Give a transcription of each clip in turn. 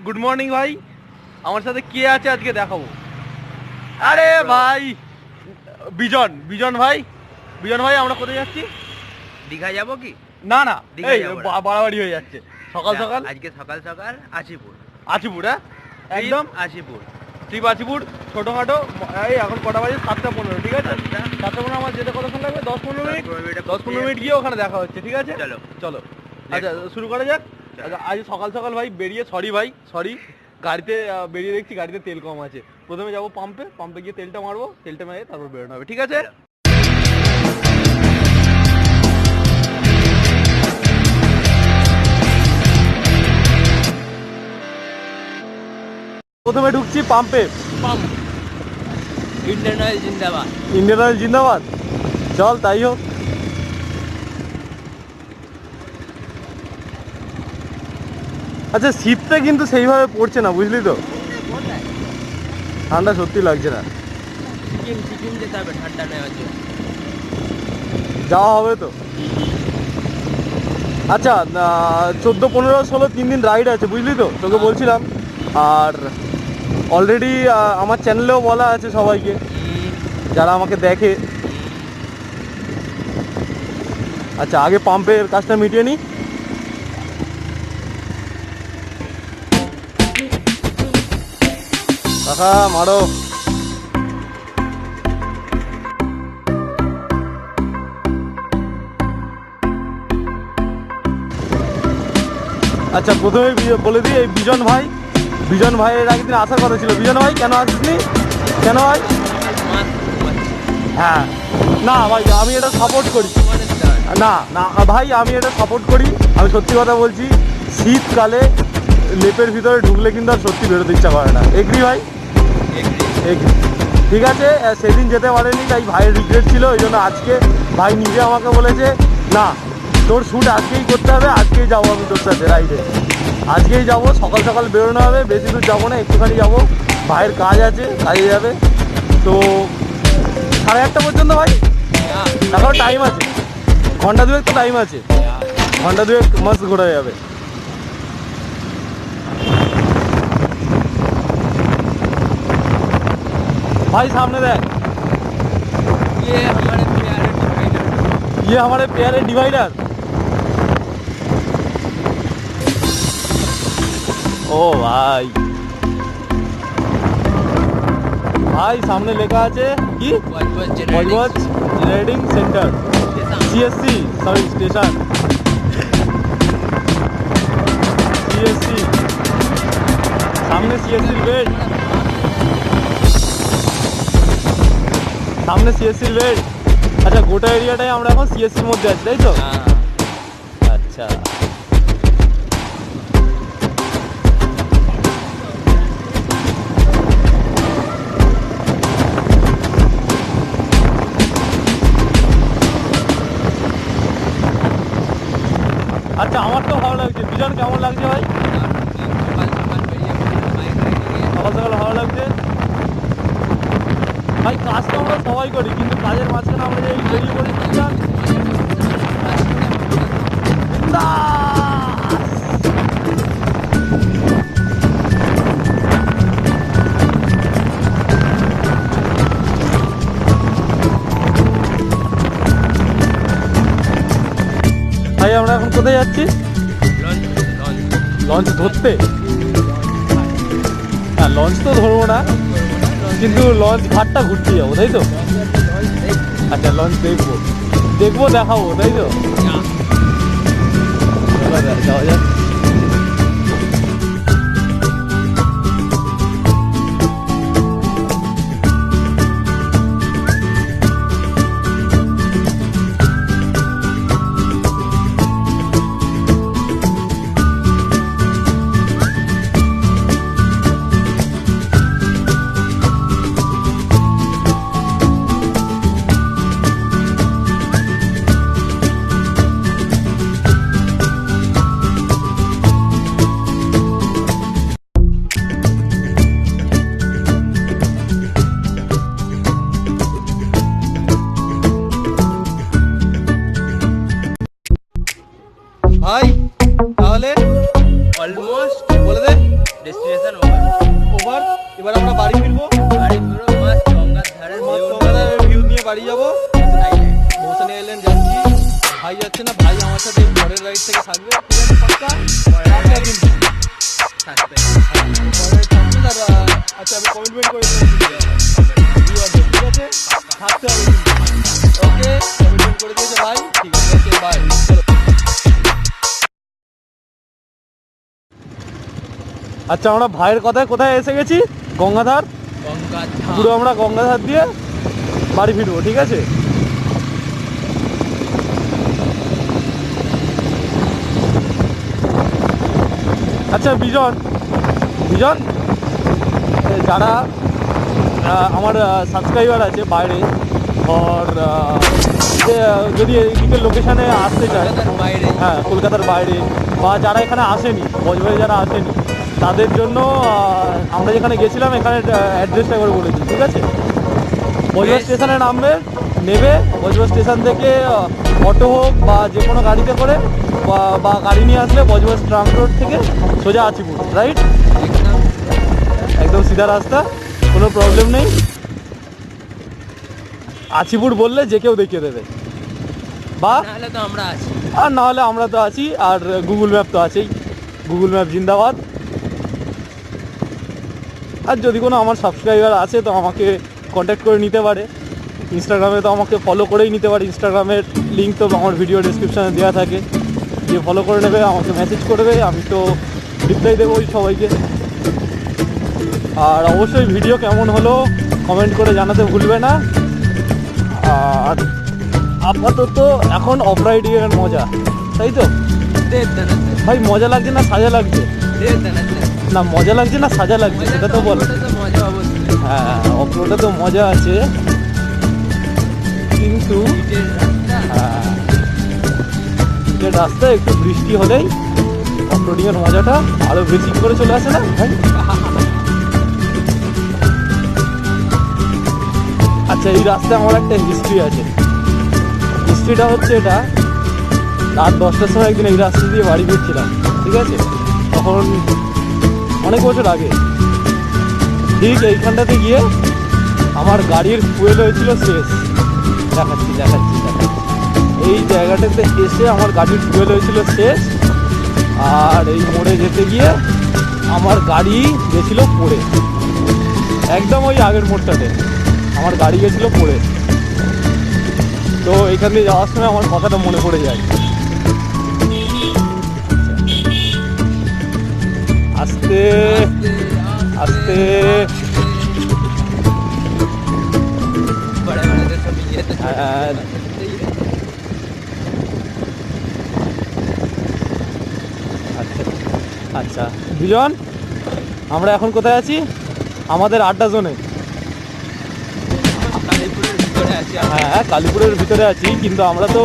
Good morning ভাই। আমার সাথে কে আছে আজকে দেখাবো। আরে ভাই বিজন, বিজন ভাই, বিজন ভাই আমরা কোথায় যাচ্ছি? দীঘা যাবো কি? না না, দীঘা এই যাবো না। বাড়াবাড়ি হয়ে যাচ্ছে। সকাল সকাল আজকে সকাল সকাল আশিপুর। আছিপুর, হ্যাঁ একদম আশিপুর ট্রিপ আছিপুর। ছোটোখাটো, এই এখন কটা বাজে? 7:15, ঠিক আছে? 7:15 আমার যেতে কতক্ষণ লাগবে? 10-15 মিনিট। 10-15 মিনিট গিয়ে ওখানে দেখা হচ্ছে, ঠিক আছে? চলো চলো আচ্ছা শুরু করা যাক। আচ্ছা, আজ সকাল সকাল ভাই বেরিয়ে, সরি ভাই সরি, গাড়িতে বেরিয়ে দেখছি গাড়িতে তেল কম আছে। প্রথমে যাবো পাম্পে, পাম্পে গিয়ে তেলটা মারবো, তেলটা মেরে তারপর বেরোনো হবে, ঠিক আছে? প্রথমে ঢুকছি পাম্পে। পাম্প ইন্ডিয়ান অয়েল জিন্দাবাদ। ইন্ডিয়ান অয়েল জিন্দাবাদ। চল তাই হোক। আচ্ছা শীতটা কিন্তু সেইভাবে পড়ছে না, বুঝলি তো? ঠান্ডা সত্যি লাগছে না। সিকিম সিকিম যেতে হবে ঠান্ডা নেওয়ার জন্য। যাওয়া হবে তো। আচ্ছা 14, 15, 16 3 দিন রাইড আছে, বুঝলি তো? তোকে বলছিলাম। আর অলরেডি আমার চ্যানেলেও বলা আছে সবাইকে যারা আমাকে দেখে। আচ্ছা আগে পাম্পের কাজটা মিটিয়ে নিই। কাকা মারো। আচ্ছা প্রথমে বলে দিই, এই বিজন ভাই, বিজন ভাইয়ের একদিন আসার কথা ছিল। বিজন ভাই কেন আসিসনি? কেন ভাই? হ্যাঁ না ভাই আমি এটা সাপোর্ট করি। না না ভাই আমি এটা সাপোর্ট করি। আমি সত্যি কথা বলছি, শীতকালে লেপের ভিতরে ঢুকলে কিন্তু আর সত্যি বেরোতে ইচ্ছা করে না। এগ্রি ভাই? এগ্রি। ঠিক আছে, সেদিন যেতে পারেনি তাই ভাইয়ের রিগ্রেট ছিল, ওই জন্য আজকে ভাই নিজে আমাকে বলেছে না তোর শ্যুট আজকেই করতে হবে, আজকেই যাবো আমি তোর সাথে রাইডে। আজকেই যাবো, সকাল সকাল বেরোনো হবে, বেশি দূর যাবো না, একটুখানি যাবো। ভাইয়ের কাজ আছে, কাজে যাবে তো 8:30 পর্যন্ত। ভাই এখনো টাইম আছে, ঘন্টা দুয়েক তো টাইম আছে, ঘন্টা দুয়েক মাস্ট ঘোরা যাবে। भाई सामने देख, ये हमारे प्यारे डिवाइडर। ये हमारे प्यारे डिवाइडर। ओ भाई, भाई सामने लेखा আছে কি? Watch generating centre, CSC sorry station, CSC সামনে, সিএসসি বেড সামনে, সিএসসির বেড। আচ্ছা গোটা এরিয়াটাই আমরা এখন সিএসসির মধ্যে আছি, তাই তো? আচ্ছা আচ্ছা আমার তো ভালো লাগছে। বিজন কেমন লাগছে ভাই? সকাল সকাল ভালো লাগছে ভাই। কাজ তো আমরা সবাই করি, কিন্তু কাজের মাঝখানে আমরা যে বেরিয়ে পড়ি ভাই। আমরা এখন কোথায় যাচ্ছি? লঞ্চ ধরতে? হ্যাঁ লঞ্চ তো ধরবো না, কিন্তু লঞ্চ ঘাটটা ঘুরতে যাবো, তাই তো? আচ্ছা লঞ্চ দেখবো, দেখবো দেখাবো, তাই তো? যাওয়া যাক। Destination over. ওভার। এবার আমরা বাড়ি ফিরবো, বাড়ি পুরো মাস্ট গঙ্গার ধারে ভিউ নিয়ে বাড়ি যাবো। মৌসানি আইল্যান্ড যাচ্ছি, ভাই যাচ্ছে না, ভাই আমার সাথে পরের রাইড থেকে থাকবে, ঠিক আছে পাক্কা? পাক্কা কিন্তু। থাকবে। পরের থাকবে তার আচ্ছা আমি কমিটমেন্ট করে দেবো, ঠিক আছে? থাকতে হবে কিন্তু। ওকে, কমিটমেন্ট করে দিয়েছে ভাই, ঠিক আছে ভাই, চলো। আচ্ছা আমরা ভাইয়ের কথায় কোথায় এসে গেছি? গঙ্গাধার। গঙ্গার পুরো আমরা গঙ্গাধার দিয়ে বাড়ি ফিরবো, ঠিক আছে? আচ্ছা বিজন, বিজন যারা আমার সাবস্ক্রাইবার আছে বাইরে, আর যদি এইদিকের লোকেশানে আসতে চায়, কলকাতার বাইরে। হ্যাঁ কলকাতার বাইরে, বা যারা এখানে আসেনি, বজবজে যারা আসেনি, তাদের জন্য আমরা যেখানে গেছিলাম এখানে অ্যাড্রেসটা করে বলেছি, ঠিক আছে? বজবজ স্টেশনে নামবে, নেবে, বজবজ স্টেশন থেকে অটো হোক বা যে কোনো গাড়িতে করে বা গাড়ি নিয়ে আসলে বজবজ ট্রাঙ্ক রোড থেকে সোজা আচিপুর, রাইট? একদম একদম সিধা রাস্তা, কোনো প্রবলেম নেই। আচিপুর বললে যে কেউ দেখিয়ে দেবে, বা নাহলে তো আমরা আছি। আর না হলে আমরা তো আছি, আর গুগল ম্যাপ তো আছেই, গুগল ম্যাপ জিন্দাবাদ। আর যদি কোনো আমার সাবস্ক্রাইবার আছে তো আমাকে কন্ট্যাক্ট করে নিতে পারে, ইনস্টাগ্রামে তো আমাকে ফলো করেই নিতে পারে, ইনস্টাগ্রামের লিঙ্ক তো আমার ভিডিও ডেসক্রিপশানে দেওয়া থাকে, যে ফলো করে নেবে আমাকে মেসেজ করবে, আমি তো রিপ্লাই দেবো ওই সবাইকে। আর অবশ্যই ভিডিও কেমন হলো কমেন্ট করে জানাতে ভুলবে না। আর আপাতত এখন অফ রাইডিংয়ের মজা, তাই তো ভাই? মজা লাগছে না সাজা লাগছে? না মজা লাগছে না সাজা লাগছে সেটা তো বল। মজা অবশ্যই। হ্যাঁ অফরোডে তো মজা আছে, কিন্তু ইটের রাস্তা। হ্যাঁ যে রাস্তায় একটু বৃষ্টি হলেই অফরোডিংয়ের মজাটা আরো বেশি করে চলে আসে না ভাই? আচ্ছা এই রাস্তায় আমার একটা হিস্ট্রি আছে। হিস্ট্রিটা হচ্ছে এটা, রাত 10টার সময় একদিন এই রাস্তা দিয়ে বাড়ি ফিরছিলাম, ঠিক আছে? তখন অনেক বছর আগে, ঠিক এইখানটাতে গিয়ে আমার গাড়ির ফুয়েল হয়েছিল শেষ। দেখাচ্ছি দেখাচ্ছি দেখাচ্ছি, এই জায়গাটাতে এসে আমার গাড়ির ফুয়েল হয়েছিল শেষ, আর এই মোড়ে যেতে গিয়ে আমার গাড়ি গেছিল পড়ে, একদম ওই আগের মোড়টাতে আমার গাড়ি গেছিলো পড়ে। তো এইখান দিয়ে যাওয়ার সময় আমার কথাটা মনে পড়ে যায়। আস্তে আস্তে আচ্ছা আচ্ছা বিজন, আমরা এখন কোথায় আছি? আমাদের আড্ডা জোনে। হ্যাঁ কালীপুরের ভিতরে আছি, কিন্তু আমরা তো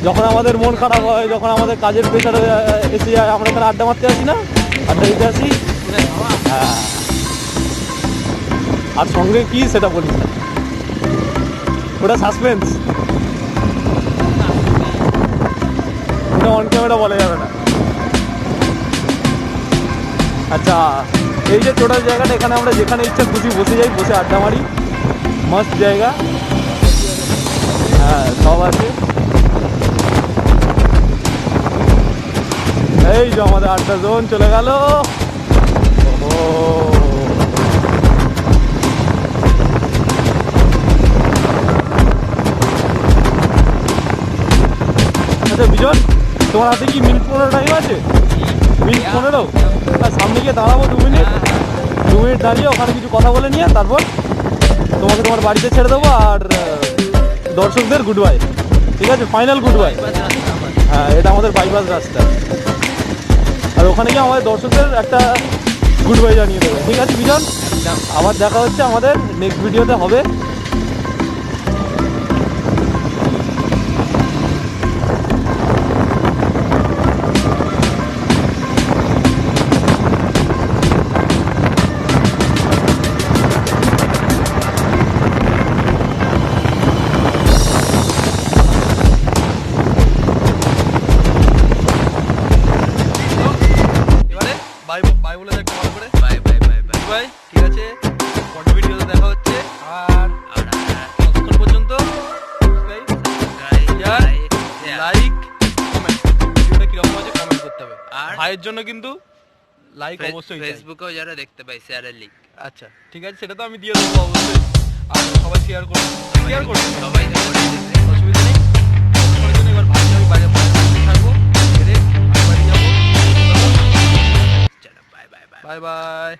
যখন আমাদের মন খারাপ হয়, যখন আমাদের কাজের প্রেশারে এসে যায়, আমরা এখানে আড্ডা মারতে আসি না, আড্ডা দিতে আসি। হ্যাঁ আর সঙ্গে কি সেটা বলিস না, ওটা সাসপেন্স, ওটা অন ক্যামেরা বলা যাবে না। আচ্ছা এই যে টোটাল জায়গাটা, এখানে আমরা যেখানে ইচ্ছা খুশি বসে যাই, বসে আড্ডা মারি, মস্ত জায়গা। হ্যাঁ সব আছে, এই যে আমাদের আড্ডা জোন চলে গেল। ও আচ্ছা বিজন, তোমার হাতে কি মিনিট 15 টাইম আছে? মিনিট 15? আর সামনে গিয়ে দাঁড়াবো 2 মিনিট, 2 মিনিট দাঁড়িয়ে ওখানে কিছু কথা বলে নিয়ে তারপর তোমাকে তোমার বাড়িতে ছেড়ে দেবো, আর দর্শকদের গুড বাই, ঠিক আছে? Final good bye. হ্যাঁ এটা আমাদের বাইপাস রাস্তা, আর ওখানে গিয়ে আমাদের দর্শকদের একটা গুড বাই জানিয়ে দেবে, ঠিক আছে বিজন? আবার দেখা হচ্ছে আমাদের নেক্সট ভিডিওতে হবে। বাই বাই বলে ভালো করে। বাই বাই বাই বাই ভাই ঠিক আছে, পরের ভিডিওতে দেখা হচ্ছে। আর ততক্ষণ পর্যন্ত লাইক কমেন্ট, ভিডিওটা কিরকম আছে কমেন্ট করতে হবে। আর ভাইয়ের জন্য কিন্তু লাইক অবশ্যই চাই। ফেসবুকেও যারা দেখতে পাই শেয়ারের লিঙ্ক। আচ্ছা ঠিক আছে, সেটা তো আমি দিয়ে দেবো অবশ্যই। আর সবাই শেয়ার করুন, শেয়ার করুন, সবাই অসুবিধা নেই। ততক্ষণের জন্য এবার ভাই আমি বাইরে থাকবো, আমি বাড়ি যাবো। চলো bye bye bye bye bye.